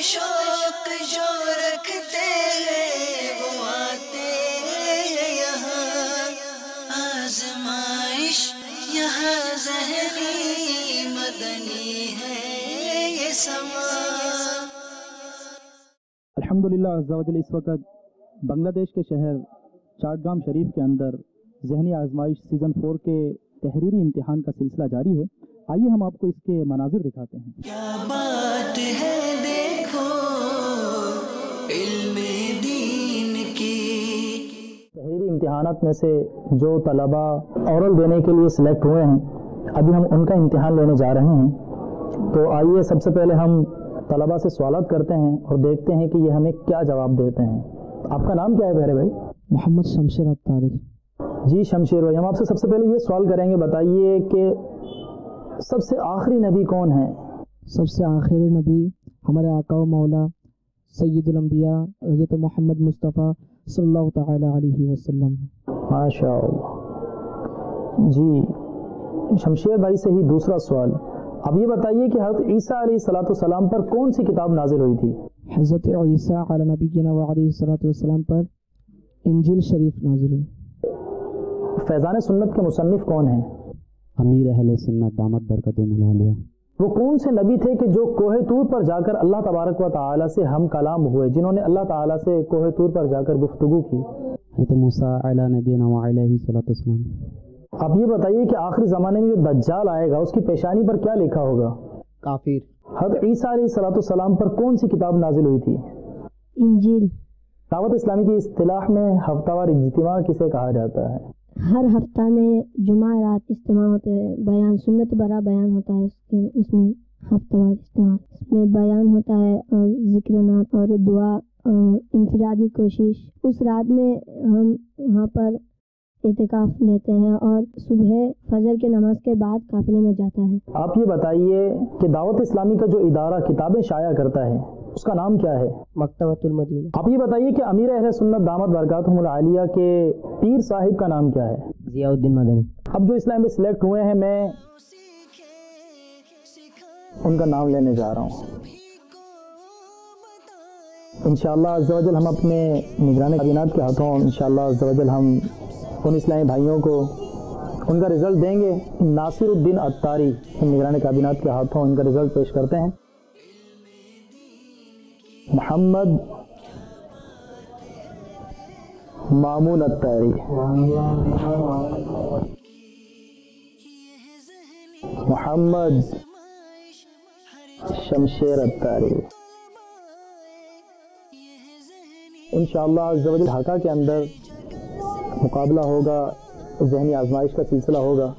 شوق جو رکھتے ہیں وہ آتے ہیں یہاں، آزمائش یہاں ذہنی مدنی ہے یہ سما۔ الحمدللہ عز و جل اس وقت بنگلہ دیش کے شہر چاٹگام شریف کے اندر ذہنی آزمائش سیزن 4 کے تحریری امتحان کا سلسلہ جاری ہے۔ آئیے ہم آپ کو اس کے مناظر دکھاتے ہیں۔ کیا بات ہے دیکھو علم دین کی۔ تحریری امتحانات میں سے جو طلباء اورل دینے کے لیے سلیکٹ ہوئے ہیں، ابھی ہم ان کا امتحان لینے جا رہے ہیں۔ تو آئیے سب سے پہلے ہم طلباء سے سوالات کرتے ہیں اور دیکھتے ہیں کہ یہ ہمیں کیا جواب دیتے ہیں۔ آپ کا نام کیا ہے پیارے بھائی؟ محمد شمشیر اتاری۔ جی شمشیر بھائی، ہم آپ سے سب سے پہلے یہ سوال کریں گے، بتائیے کہ سب سے آخری نبی کون ہے؟ سب سے آخری نبی ہمارے آقا و مولا سید الانبیاء حضرت محمد مصطفیٰ صلی اللہ تعالی علیہ وسلم۔ ماشاء اللہ۔ جی شمشیر بھائی سے ہی دوسرا سوال، اب یہ بتائیے کہ حضرت عیسیٰ علیہ الصلوۃ والسلام پر کون سی کتاب نازل ہوئی تھی؟ حضرت عیسیٰ علی نبینا و علیہ الصلوۃ والسلام پر انجیل شریف نازل ہوئی۔ فیضان سنت کے مصنف کون ہیں؟ امیر اہل سنت دامت برکتہم العالیہ۔ وہ کون سے نبی تھے کہ جو کوہ طور پر جا کر اللہ تبارک و تعالیٰ سے ہم کلام ہوئے، جنہوں نے اللہ تعالیٰ سے کوہ طور پر جا کر گفتگو کی؟ حضرت موسیٰ علی نبینا و علیہ الصلوۃ والسلام۔ اب یہ بتائیے کہ آخری زمانے میں جو دجال آئے گا اس کی پیشانی پر کیا لکھا ہوگا؟ کافر۔ حضرت عیسیٰ علیہ الصلوۃ والسلام پر کون سی کتاب نازل ہوئی تھی؟ انجیل۔ دعوت اسلامی کی اصطلاح میں ہفتہ وار اجتماع کسے کہا جاتا ہے؟ ہر ہفتہ میں جمعہ رات اجتماع ہوتے ہیں، بیان سنت برا بیان ہوتا ہے، اس میں ہفتہ وار اجتماع، اس میں بیان ہوتا ہے اور ذکر نات اور دعا اور انفرادی کوشش۔ اس رات میں ہم وہاں پر اعتکاف لیتے ہیں اور صبح فجر کے نماز کے بعد قافلے میں جاتا ہے۔ آپ یہ بتائیے کہ دعوت اسلامی کا جو ادارہ کتابیں شائع کرتا ہے اس کا نام کیا ہے؟ مکتبۃ المدینہ۔ آپ یہ بتائیے کہ امیر اہل سنت دامت برکاتہم العالیہ کے پیر صاحب کا نام کیا ہے؟ ضیاء الدین مدنی۔ اب جو اسلام میں سلیکٹ ہوئے ہیں، میں ان کا نام لینے جا رہا ہوں۔ انشاءاللہ عز و جل ہم اپنے نگران کابینات کے ہاتھوں انشاءاللہ عز و جل ہم ان اسلامی بھائیوں کو ان کا رزلٹ دیں گے۔ ناصر الدین اتاری نگران کابینات کے ہاتھوں ان کا رزلٹ پیش کرتے ہیں۔ محمد مامون اتاری، محمد شمشیر اتاری۔ انشاءاللہ عز و جل ڈھاکہ کے اندر مقابلہ ہوگا، ذہنی آزمائش کا سلسلہ ہوگا،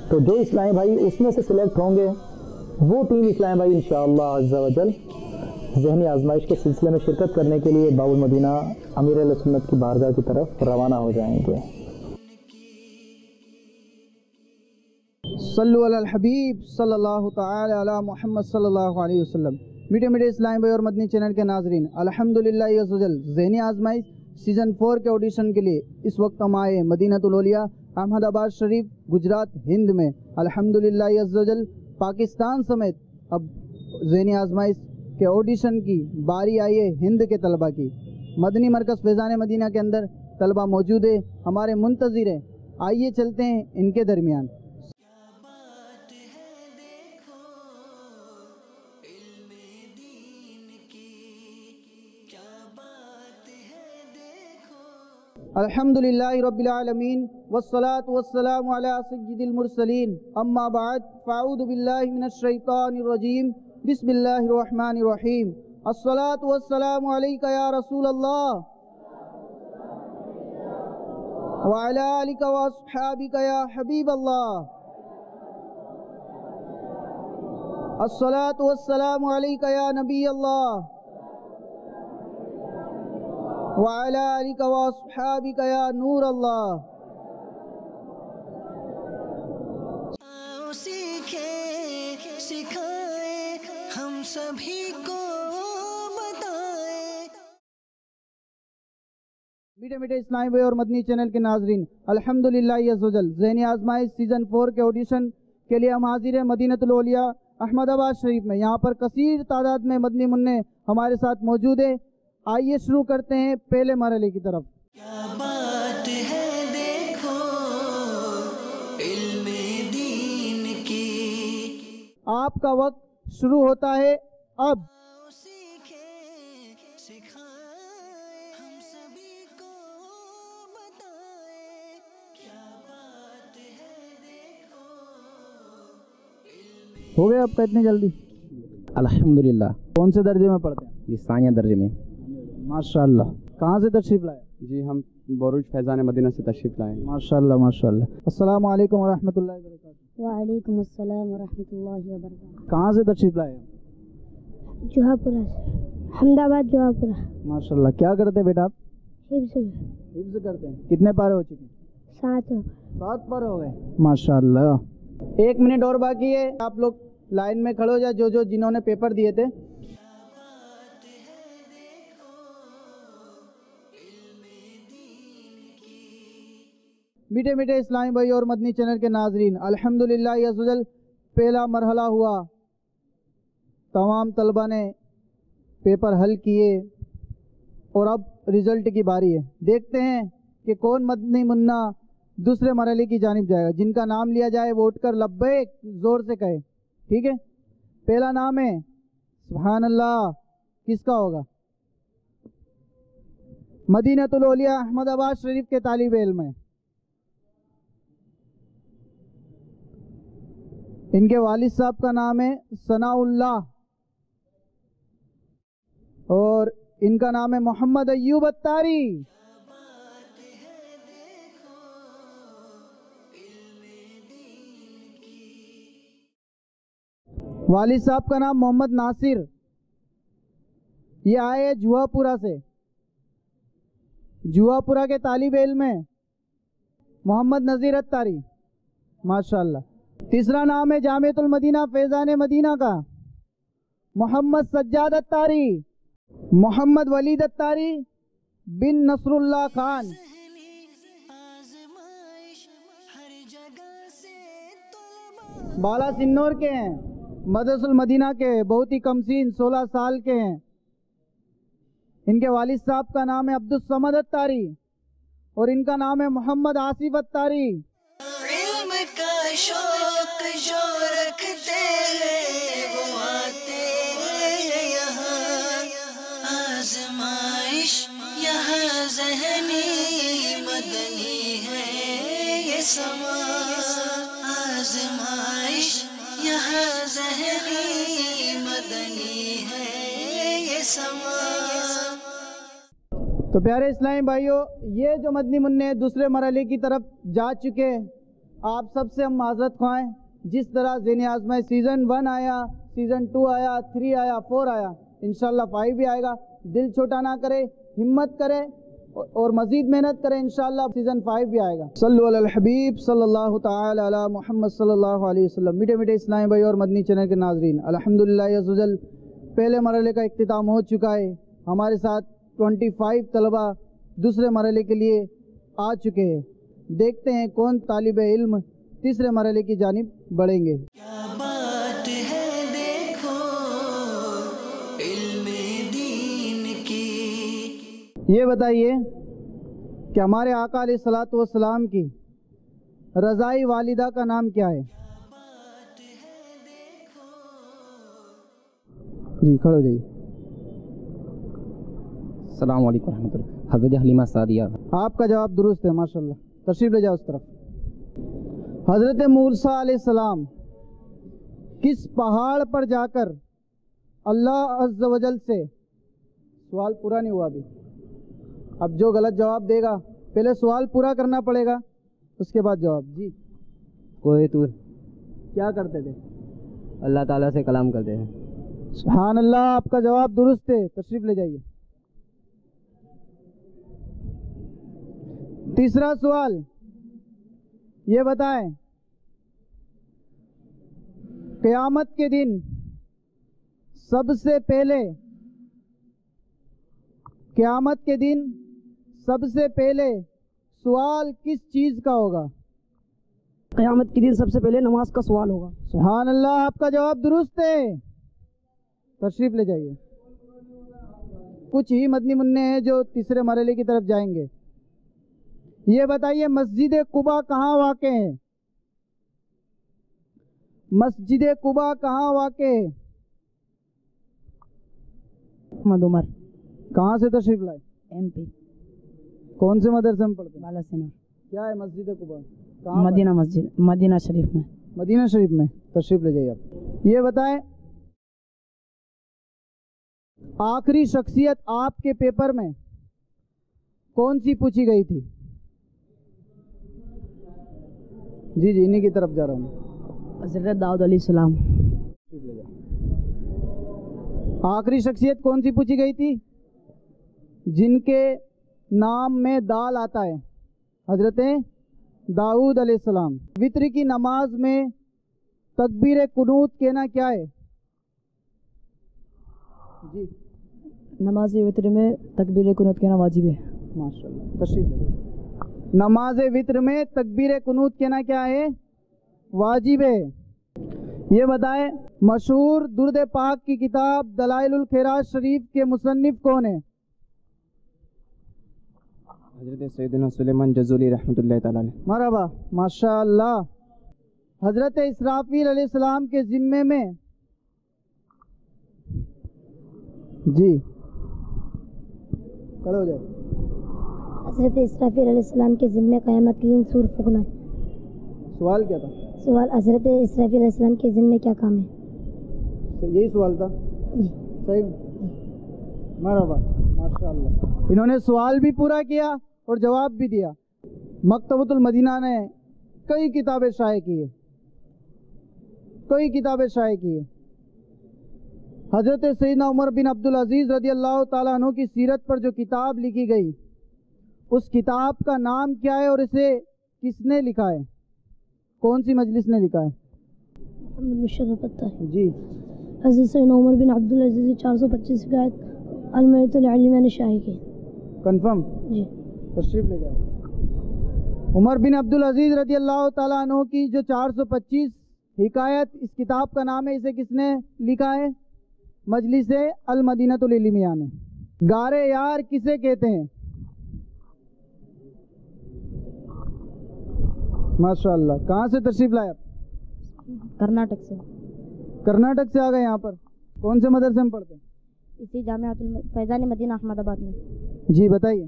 تو جو اسلامی بھائی اس میں سے سلیکٹ ہوں گے وہ 3 اسلامی بھائی انشاءاللہ عز و جل ذہنی آزمائش کے سلسلے میں شرکت کرنے کے لیے باب المدینہ امیر اہل سنت کی بارگاہ کی طرف روانہ ہو جائیں گے۔ صلو علی الحبیب صلی اللہ تعالی علی محمد صلی اللہ علیہ وسلم۔ میٹھے اسلامی بھائی اور مدنی چینل کے ناظرین، الحمدللہ عز و جل ذہنی آزمائش سیزن 4 کے آڈیشن کے لیے اس وقت ہم آئے مدینۃ الاولیاء احمد آباد شریف گجرات ہند میں۔ الحمدللہ عز و جل پاکستان سمیت اب ذہنی آزمائش کے آڈیشن کی باری آئی ہے ہند کے طلبہ کی۔ مدنی مرکز فیضان مدینہ کے اندر طلبہ موجود ہے، ہمارے منتظر ہیں، آئیے چلتے ہیں ان کے درمیان۔ الحمدللہ رب العالمین والصلاة والسلام علی سید المرسلین، اما بعد فاعوذ باللہ من الشیطان الرجیم، بسم اللہ الرحمن الرحیم۔ الصلاة والسلام علیک یا رسول اللہ وعلی آلک واصحابک یا حبیب اللہ۔ الصلاة والسلام علیک یا نبی اللہ وعلی آلک واصحابک یا نور اللہ۔ سکھائے ہم سبھی کو بتائے۔ میٹھے اسلامی بھائی اور مدنی چینل کے ناظرین، الحمدللہ عز و جل ذہنی آزمائش سیزن 4 کے آڈیشن کے لیے ہم حاضر ہیں مدینۃ الاولیاء احمد آباد شریف میں. یہاں پر کثیر تعداد میں مدنی منع ہمارے ساتھ موجود ہے. آئیے شروع کرتے ہیں پہلے مرحلے کی طرف. کیا بات ہے دیکھو علم دین کی. آپ کا وقت شروع ہوتا ہے اب. سیکھیں سکھائیں ہم سبھی کو بتائیں. کیا بات ہے دیکھو ہو گیا آپ کا اتنی جلدی؟ الحمدللہ. کون سے درجے میں پڑھتے ہیں؟ جی ثانیہ درجے میں. ماشاء اللہ. کہاں سے تشریف لائے؟ جی ہم بروج فیضان مدینہ سے تشریف لائے. ماشاء اللہ ماشاء اللہ. السلام علیکم ورحمۃ اللہ وبرکاتہ. وعلیکم السلام ورحمۃ اللہ وبرکاتہ. کہاں سے تشریف لائے؟ جوہا پورہ سے. احمد آباد جوہا پورہ. ماشاء اللہ. کیا کرتے ہیں بیٹا آپ؟ حفظ میں. حفظ کرتے ہیں. کتنے پارے ہو چکے ہیں؟ 7 ہو. 7 پارے ہو گئے. ماشاء اللہ. 1 منٹ اور باقی ہے. آپ لوگ لائن میں کھڑے ہو جائے جو جنہوں نے پیپر دیے تھے. میٹھے میٹھے اسلامی بھائی اور مدنی چینل کے ناظرین، الحمدللہ عزوجل پہلا مرحلہ ہوا. تمام طلبہ نے پیپر حل کیے اور اب رزلٹ کی باری ہے. دیکھتے ہیں کہ کون مدنی منا دوسرے مرحلے کی جانب جائے گا. جن کا نام لیا جائے وہ اٹھ کر لبیک زور سے کہے. ٹھیک ہے. پہلا نام ہے سبحان اللہ. کس کا ہوگا؟ مدینۃ الاولیاء احمد آباد شریف کے طالب علم ہے. ان کے والد صاحب کا نام ہے ثناء اللہ اور ان کا نام ہے محمد ایوب اتاری. والد صاحب کا نام محمد ناصر. یہ آئے جوہا پورہ سے. جوہا پورہ کے طالب علم ہیں محمد نذیر اتاری. ماشاء اللہ. تیسرا نام ہے جامعۃ المدینہ فیضان مدینہ کا محمد سجاد اتاری. محمد ولید اتاری بن نصر اللہ خان. آزمائش ہر جگہ سے طلبا. بالا سنور کے ہیں. مدرسہ المدینہ کے. بہت ہی کم سین 16 سال کے ہیں. ان کے والد صاحب کا نام ہے عبدالصمد اتاری اور ان کا نام ہے محمد آصف اتاری. علم کا شوق جو رکھتے ہیں وہ آتے ہیں یہاں. آزمائش یہاں ذہنی مدنی ہے یہ سما. آزمائش یہاں ذہنی مدنی ہے یہ سما. تو پیارے اسلامی بھائیوں، یہ جو مدنی منع دوسرے مرحلے کی طرف جا چکے، آپ سب سے ہم معذرت خواہیں. جس طرح ذہنی آزمائش سیزن 1 آیا، سیزن 2 آیا، 3 آیا، 4 آیا، انشاءاللہ 5 بھی آئے گا. دل چھوٹا نہ کرے، ہمت کرے اور مزید محنت کرے. انشاءاللہ سیزن 5 بھی آئے گا. صلو علی الحبیب صلی اللہ تعالی علی محمد صلی اللہ علیہ وسلم. میٹھے میٹھے اسلامی بھائی اور مدنی چینل کے ناظرین، الحمدللہ عزوجل پہلے مرحلے کا اختتام ہو چکا ہے. ہمارے ساتھ 25 طلبہ دوسرے مرحلے کے لیے آ چکے ہیں. دیکھتے ہیں کون طالب علم تیسرے مرحلے کی جانب بڑھیں گے. کیا بات ہے دیکھو علم دین کی. یہ بتائیے کہ ہمارے آقا علیہ الصلوۃ والسلام کی رضائی والدہ کا نام کیا ہے؟ جی کھڑے ہو جائیے. السلام علیکم ورحمۃ اللہ. حضرت حلیمہ سعدیہ. آپ کا جواب درست ہے ماشاءاللہ. تشریف لے جاؤ اس طرف. حضرت موسیٰ علیہ السلام کس پہاڑ پر جا کر اللہ عز و جل سے، سوال پورا نہیں ہوا ابھی، اب جو غلط جواب دے گا پہلے سوال پورا کرنا پڑے گا اس کے بعد جواب. جی کوہ طور. کیا کرتے تھے؟ اللہ تعالیٰ سے کلام کرتے ہیں. سبحان اللہ. آپ کا جواب درست ہے. تشریف لے جائیے. تیسرا سوال یہ بتائیں، قیامت کے دن سب سے پہلے، قیامت کے دن سب سے پہلے سوال کس چیز کا ہوگا؟ قیامت کے دن سب سے پہلے نماز کا سوال ہوگا۔ سبحان اللہ، آپ کا جواب درست ہے، تشریف لے جائیے۔ کچھ ہی مدنی منع ہیں جو تیسرے مرحلے کی طرف جائیں گے۔ یہ بتائیے مسجد قباء کہاں واقع ہے؟ مسجد قباء کہاں واقع ہے؟ محمد عمر، کہاں سے تشریف لائے؟ MP، کون سے مدرسے میں پڑھتے ہیں؟ بالا سینر، کیا ہے مسجد قباء؟ کہاں پر؟ مدینہ مسجد، مدینہ شریف میں۔ مدینہ شریف میں، تشریف لے جائیے آپ۔ یہ بتائیں آخری شخصیت آپ کے پیپر میں کون سی پوچھی گئی تھی؟ جی جی انہی کی طرف جا رہا ہوں۔ حضرت داؤد علیہ السلام۔ آخری شخصیت کون سی پوچھی گئی تھی جن کے نام میں دال آتا ہے؟ حضرت داؤد علیہ السلام۔ وتر کی نماز میں تکبیر قنوت کہنا کیا ہے؟ جی نماز وتر میں تکبیر قنوت کہنا واجب ہے۔ ماشاءاللہ، تشریف لے جائیے۔ نماز وتر میں تکبیر قنوت کہنا کیا ہے؟ واجب ہے۔ یہ بتائیں مشہور درود پاک کی کتاب دلائل الخیرات شریف کے مصنف کون ہیں؟ حضرت سیدنا سلیمان جزولی رحمۃ اللہ تعالی علیہ۔ مرحبا، ماشاءاللہ۔ حضرت اسرافیل علیہ السلام کے ذمے میں جی کھڑے ہو جائے۔ حضرت اسرافیل علیہ السلام کے ذمے قیامت کے دن سور پھونکنا ہے۔ سوال کیا تھا؟ سوال حضرت اسرافیل علیہ السلام کے ذمے کیا کام ہے؟ یہی سوال تھا، صحیح؟ مرحبا، ماشاءاللہ۔ انہوں نے سوال بھی پورا کیا اور جواب بھی دیا۔ مکتبۃ المدینہ نے کئی کتابیں شائع کی ہے، کئی کتابیں شائع کی ہے۔ حضرت سیدنا عمر بن عبدالعزیز رضی اللہ تعالیٰ عنہ کی سیرت پر جو کتاب لکھی گئی اس کتاب کا نام کیا ہے اور اسے کس نے لکھا ہے؟ کون سی مجلس نے لکھا ہے؟ محمد مشرف اتاری۔ جی حضرت سیدنا عمر بن عبدالعزیز 425 کی آیت المعیت العلیمہ نے شائع کی۔ کنفرم؟ جی تشریف لے جائیں۔ عمر بن عبدالعزیز رضی اللہ تعالیٰ عنہ کی جو 425 حکایت اس کتاب کا نام ہے، اسے کس نے لکھا ہے؟ مجلس المدینۃ العلمیہ نے۔ غار یار کسے کہتے ہیں؟ ماشاءاللہ۔ کہاں سے تشریف لائے آپ؟ کرناٹک سے۔ کرناٹک سے آ گئے یہاں پر؟ کون سے مدرسے میں پڑھتے ہیں؟ اسی جامعہ فیضان مدینہ احمد آباد میں۔ جی بتائیے۔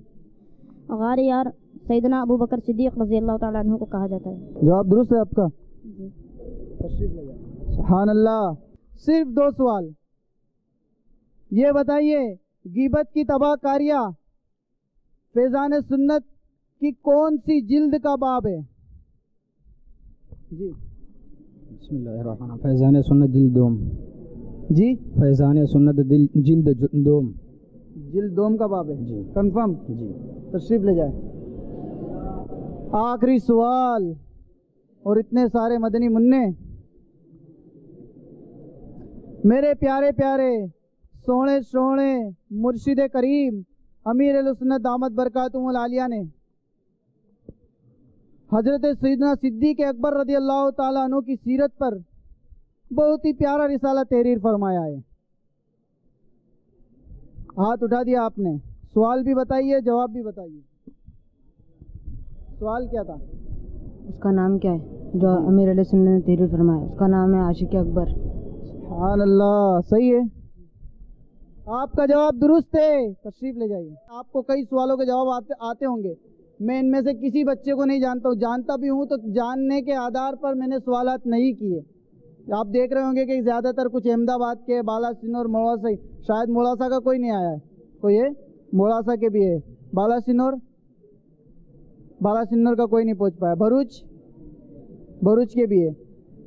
غار یار سیدنا ابو بکر صدیق رضی اللہ تعالیٰ عنہ کو کہا جاتا ہے۔ جواب درست ہے آپ کا؟ جی۔ تشریف لے جائیں۔ سبحان اللہ۔ صرف 2 سوال۔ یہ بتائیے غیبت کی تباہ کاریہ فیضان سنت کی کون سی جلد کا باب ہے؟ جی بسم اللہ الرحمن الرحیم۔ فیضان سنت جلد دوم۔ جی فیضان سنت جلد دوم۔ جلد دوم کا باب ہے؟ جی کنفرم؟ جی۔ تشریف لے جائیں۔ آخری سوال اور اتنے سارے مدنی منع۔ میرے پیارے پیارے سونے سونے مرشد کریم امیر اہل سنت دامت برکاتہم العالیہ نے حضرت سیدنا صدیق اکبر رضی اللہ تعالیٰ عنہ کی سیرت پر بہت ہی پیارا رسالہ تحریر فرمایا ہے۔ ہاتھ اٹھا دیا آپ نے۔ سوال بھی بتائیے، جواب بھی بتائیے۔ سوال کیا تھا؟ اس کا نام کیا ہے جو امیر علیہ سنت نے تحریر فرمایا؟ اس کا نام ہے عاشق اکبر۔ سبحان اللہ، صحیح ہے۔ آپ کا جواب درست ہے۔ تشریف لے جائیے۔ آپ کو کئی سوالوں کے جواب آتے ہوں گے، میں ان میں سے کسی بچے کو نہیں جانتا ہوں، جانتا بھی ہوں تو جاننے کے آدھار پر میں نے سوالات نہیں کیے۔ آپ دیکھ رہے ہوں گے کہ زیادہ تر کچھ احمد آباد کے، بالا سنور، موڑاسا، شاید موڑاسا کا کوئی نہیں آیا ہے، کوئی ہے موڑاسا کے بھی ہے، بالا سنور کا کوئی نہیں پہنچ پایا، بھروچ کے بھی ہے۔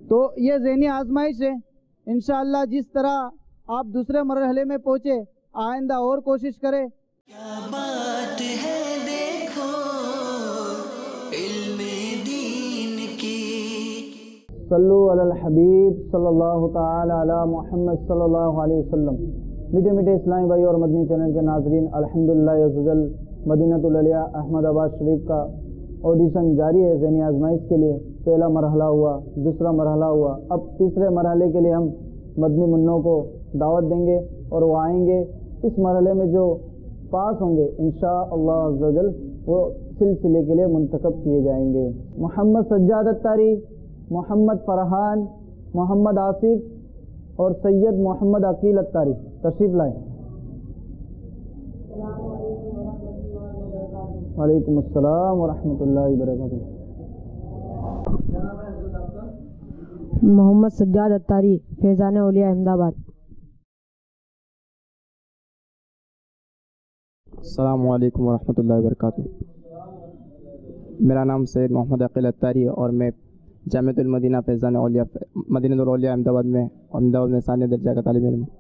تو یہ ذہنی آزمائش ہے۔ انشاءاللہ جس طرح آپ دوسرے مرحلے میں پہنچے، آئندہ اور کوشش کریں۔ کیا بات ہے دیکھو علم دین کی۔ صلو علی الحبیب صلی اللہ تعالی علی محمد صلی اللہ علیہ وسلم۔ میٹھے میٹھے اسلامی بھائی اور مدنی چینل کے ناظرین، الحمدللہ عزوجل مدینۃ العلیہ احمد آباد شریف کا آڈیشن جاری ہے ذہنی آزمائش کے لیے۔ پہلا مرحلہ ہوا، دوسرا مرحلہ ہوا، اب تیسرے مرحلے کے لیے ہم مدنی منوں کو دعوت دیں گے اور وہ آئیں گے. اس مرحلے میں جو پاس ہوں گے انشاءاللہ عز و جل وہ سلسلے کے لیے منتخب کیے جائیں گے. محمد سجاد اتاری، محمد فرحان، محمد آصف اور سید محمد عقیل اتاری تشریف لائیں. وعلیکم السلام ورحمۃ اللہ وبرکاتہ. محمد سجاد اتاری، فیضان اولیاء احمد آباد. السلام علیکم ورحمۃ اللہ وبرکاتہ. میرا نام سید محمد عقیل اتاری ہے اور میں جامعۃ المدینہ فیضان اولیاء مدینہ الاولیاء احمد آباد میں ثانیہ درجہ کا طالب علم ہوں.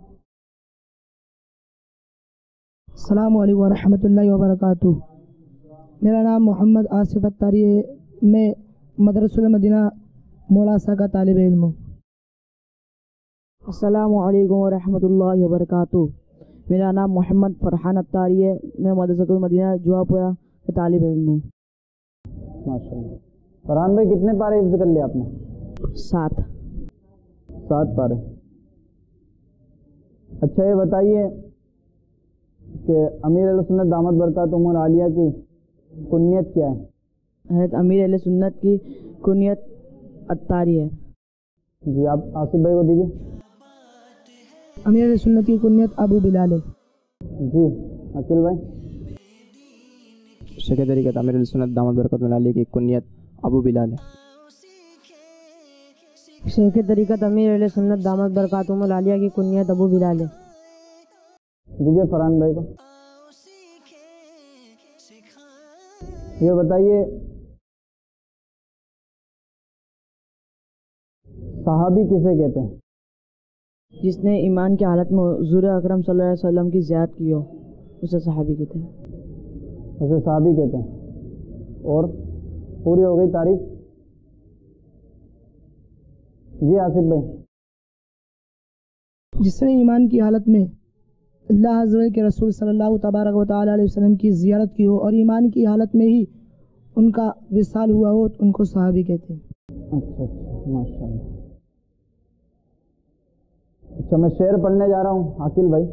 السلام علیکم ورحمۃ اللہ وبرکاتہ. میرا نام محمد آصف اتاری ہے. میں مدرسہ المدینہ موڑاسا کا طالب علم ہوں. السلام علیکم ورحمۃ اللہ وبرکاتہ. میرا نام محمد فرحان اتاری ہے. میں مدرسۃ المدینہ جوابپورہ کا طالب علم ہوں. ماشاء اللہ. فرحان بھائی کتنے پارے حفظ کر لیا آپ نے؟ 7. 7 پارے. اچھا یہ بتائیے کہ امیر اہل سنت دامت برکاتہم العالیہ کی کنیت کیا ہے؟ حضرت امیر اہل سنت کی کنیت اتاری ہے. جی آپ آصف بھائی کو دیجیے. امیر اہل سنت کی کنیت ابو بلال ہے. جی عقیل بھائی. شیخ طریقت امیر اہل سنت دامت برکاتہم العالیہ کی کنیت ابو بلال ہے. شیخ طریقت امیر اہل سنت دامت برکاتہم العالیہ کی کنیت ابو بلال ہے. دیجیے فرحان بھائی کو. یہ بتائیے صحابی کسے کہتے ہیں؟ جس نے ایمان کی حالت میں حضور اکرم صلی اللہ علیہ وسلم کی زیارت کی ہو اسے صحابی کہتے ہیں. اسے صحابی کہتے ہیں. اور پوری ہو گئی تعریف. جی آصف بھائی. جس نے ایمان کی حالت میں اللہ عز و جل کے رسول صلی اللہ تبارک و تعالیٰ علیہ وسلم کی زیارت کی ہو اور ایمان کی حالت میں ہی ان کا وصال ہوا ہو تو ان کو صحابی کہتے ہیں. اچھا ماشاء اللہ. اچھا میں شعر پڑھنے جا رہا ہوں عاقل بھائی.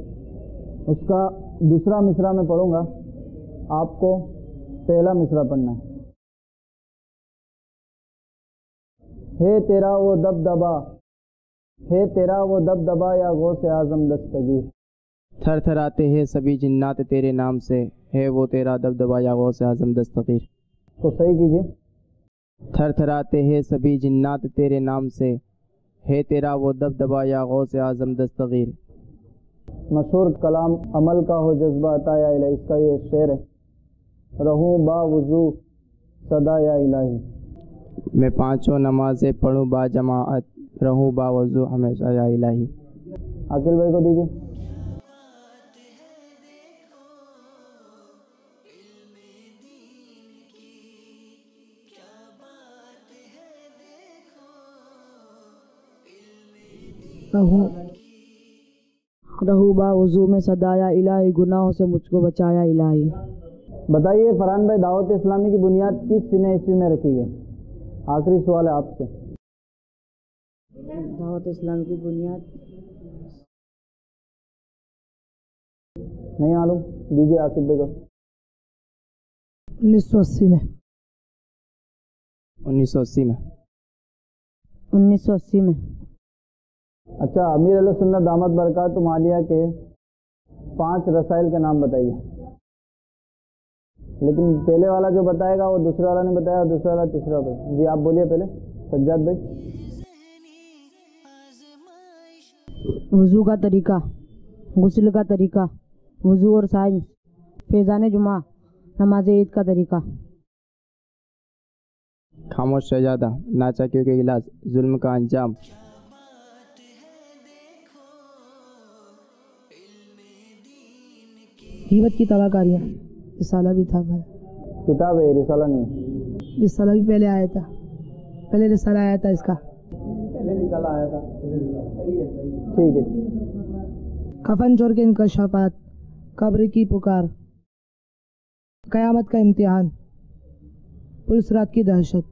اس کا دوسرا مصرع میں پڑھوں گا، آپ کو پہلا مصرع پڑھنا ہے. ہے تیرا وہ دبدبا، ہے تیرا وہ دبدبا یا غوث اعظم دستگیر. تھر تھر آتے ہیں سبھی جنات تیرے نام سے، ہے وہ تیرا دبدبا یا غوث اعظم دستگیر. تو صحیح کیجیے. تھر تھر آتے ہیں سبھی جنات تیرے نام سے، ہے تیرا وہ دبدبا یا غوث اعظم دستگیر. مشہور کلام عمل کا ہو جذبہ عطا یا الہی، اس کا یہ شعر ہے. رہوں با وضو صدا یا الہی. میں پانچوں نمازیں پڑھوں با جماعت، رہوں با وضو ہمیشہ یا الہی. عاقل بھائی کو دیجیے. رہو با وضو میں صدایا الہی، گناہوں سے مجھ کو بچایا الہی. بتائیے فرحان بھائی دعوت اسلامی کی بنیاد کس سنہ عیسوی میں رکھی گئی؟ آخری سوال ہے آپ سے. دعوت اسلام کی بنیاد نہیں معلوم؟ دیجیے آصف بھائی کو. 1980 میں. 1980 میں. 1980 میں. اچھا امیر علیہ سنت دامت برکاتہم العالیہ کے 5 رسائل کے نام بتائیے. لیکن پہلے والا جو بتائے گا وہ دوسرے والا نہیں بتائے گا، دوسرا والا تیسرا بھائی. جی آپ بولیے پہلے سجاد بھائی. وضو کا طریقہ، غسل کا طریقہ، وضو اور سائنس، فیضان جمعہ، نماز عید کا طریقہ. خاموش شہزادہ، ناچاکیوں کے علاج، ظلم کا انجام. غیبت کی تباہ کاریاں، رسالہ بھی تھا. کتاب ہے رسالہ نہیں ہے. رسالہ بھی پہلے آیا تھا. پہلے رسالہ آیا تھا اس کا. پہلے رسالہ آیا تھا. ٹھیک ہے. کفن چور کے انکشافات، قبر کی پکار، قیامت کا امتحان، پولیس رات کی دہشت.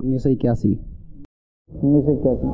1981।